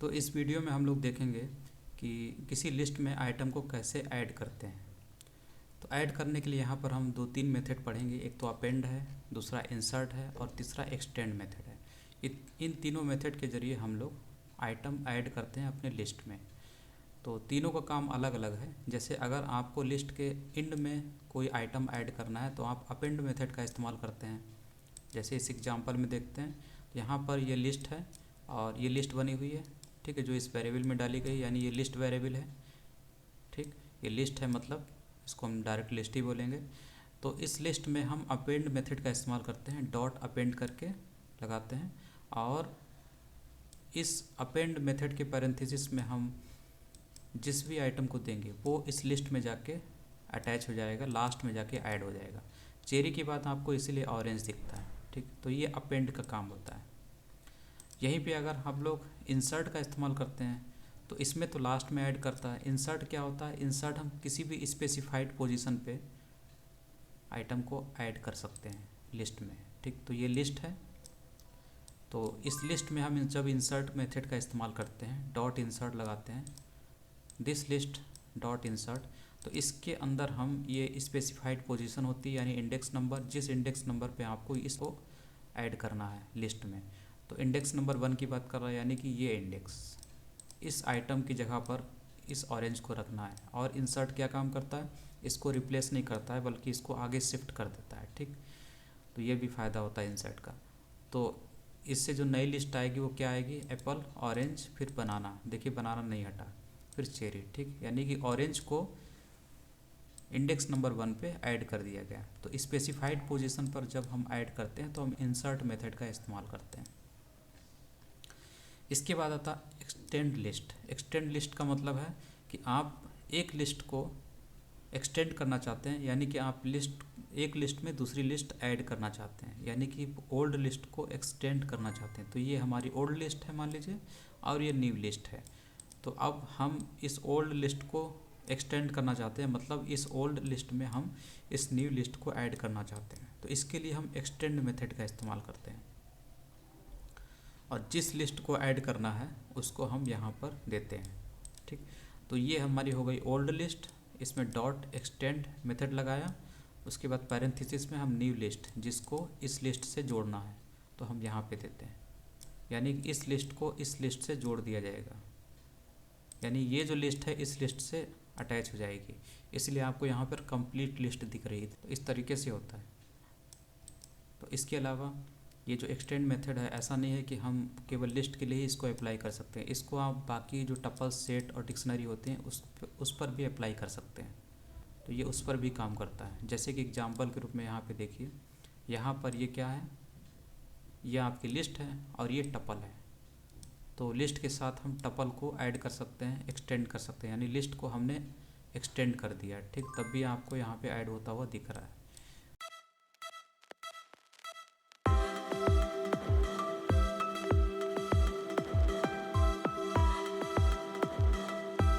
तो इस वीडियो में हम लोग देखेंगे कि किसी लिस्ट में आइटम को कैसे ऐड करते हैं। तो ऐड करने के लिए यहाँ पर हम 2-3 मेथड पढ़ेंगे। एक तो अपेंड है, दूसरा इंसर्ट है और तीसरा एक्सटेंड मेथड है। इन तीनों मेथड के ज़रिए हम लोग आइटम ऐड करते हैं अपने लिस्ट में। तो तीनों का काम अलग अलग है। जैसे अगर आपको लिस्ट के एंड में कोई आइटम ऐड करना है तो आप अपेंड मेथड का इस्तेमाल करते हैं। जैसे इस एग्जांपल में देखते हैं, यहाँ पर ये लिस्ट है और ये लिस्ट बनी हुई है, ठीक है, जो इस वेरिएबल में डाली गई, यानी ये लिस्ट वेरिएबल है। ठीक, ये लिस्ट है, मतलब इसको हम डायरेक्ट लिस्ट ही बोलेंगे। तो इस लिस्ट में हम अपेंड मेथड का इस्तेमाल करते हैं, डॉट अपेंड करके लगाते हैं और इस अपेंड मेथड के पैरेंथेसिस में हम जिस भी आइटम को देंगे वो इस लिस्ट में जाके अटैच हो जाएगा, लास्ट में जाके ऐड हो जाएगा। चेरी की बात आपको इसीलिए ऑरेंज दिखता है। ठीक, तो ये अपेंड का काम होता है। यहीं पे अगर हम लोग इंसर्ट का इस्तेमाल करते हैं तो इसमें तो लास्ट में ऐड करता है। इंसर्ट क्या होता है? इंसर्ट हम किसी भी स्पेसिफाइड पोजीशन पे आइटम को ऐड कर सकते हैं लिस्ट में। ठीक, तो ये लिस्ट है, तो इस लिस्ट में हम जब इंसर्ट मेथड का इस्तेमाल करते हैं, डॉट इंसर्ट लगाते हैं, दिस लिस्ट डॉट इंसर्ट, तो इसके अंदर हम ये स्पेसिफाइड पोजीशन होती है, यानी इंडेक्स नंबर, जिस इंडेक्स नंबर पे आपको इसको ऐड करना है लिस्ट में। तो इंडेक्स नंबर 1 की बात कर रहा है, यानी कि ये इंडेक्स इस आइटम की जगह पर इस ऑरेंज को रखना है। और इंसर्ट क्या काम करता है? इसको रिप्लेस नहीं करता है, बल्कि इसको आगे शिफ्ट कर देता है। ठीक, तो ये भी फ़ायदा होता है इंसर्ट का। तो इससे जो नई लिस्ट आएगी वो क्या आएगी? एप्पल, ऑरेंज, फिर बनाना। देखिए बनाना नहीं हटा, फिर चेरी। ठीक, यानी कि ऑरेंज को इंडेक्स नंबर 1 पे ऐड कर दिया गया। तो स्पेसिफाइड पोजीशन पर जब हम ऐड करते हैं तो हम इंसर्ट मेथड का इस्तेमाल करते हैं। इसके बाद आता एक्सटेंड लिस्ट। एक्सटेंड लिस्ट का मतलब है कि आप एक लिस्ट को एक्सटेंड करना चाहते हैं, यानी कि आप एक लिस्ट में दूसरी लिस्ट ऐड करना चाहते हैं, यानी कि ओल्ड लिस्ट को एक्सटेंड करना चाहते हैं। तो ये हमारी ओल्ड लिस्ट है मान लीजिए, और ये न्यू लिस्ट है। तो अब हम इस ओल्ड लिस्ट को एक्सटेंड करना चाहते हैं, मतलब इस ओल्ड लिस्ट में हम इस न्यू लिस्ट को ऐड करना चाहते हैं। तो इसके लिए हम एक्सटेंड मेथड का इस्तेमाल करते हैं और जिस लिस्ट को ऐड करना है उसको हम यहाँ पर देते हैं। ठीक, तो ये हमारी हो गई ओल्ड लिस्ट। इसमें डॉट एक्सटेंड मेथड लगाया, उसके बाद पैरेंथेसिस में हम न्यू लिस्ट, जिसको इस लिस्ट से जोड़ना है, तो हम यहाँ पे देते हैं, यानी इस लिस्ट को इस लिस्ट से जोड़ दिया जाएगा, यानी ये जो लिस्ट है इस लिस्ट से अटैच हो जाएगी। इसलिए आपको यहाँ पर कंप्लीट लिस्ट दिख रही है। तो इस तरीके से होता है। तो इसके अलावा ये जो एक्सटेंड मेथड है, ऐसा नहीं है कि हम केवल लिस्ट के लिए ही इसको अप्लाई कर सकते हैं। इसको आप बाकी जो टपल्स, सेट और डिक्शनरी होते हैं उस पर भी अप्लाई कर सकते हैं। तो ये उस पर भी काम करता है। जैसे कि एग्जांपल के रूप में यहाँ पे देखिए, यहाँ पर ये क्या है? ये आपकी लिस्ट है और ये टपल है। तो लिस्ट के साथ हम टपल को ऐड कर सकते हैं, एक्सटेंड कर सकते हैं, यानी लिस्ट को हमने एक्सटेंड कर दिया। ठीक, तब भी आपको यहाँ पे ऐड होता हुआ दिख रहा है।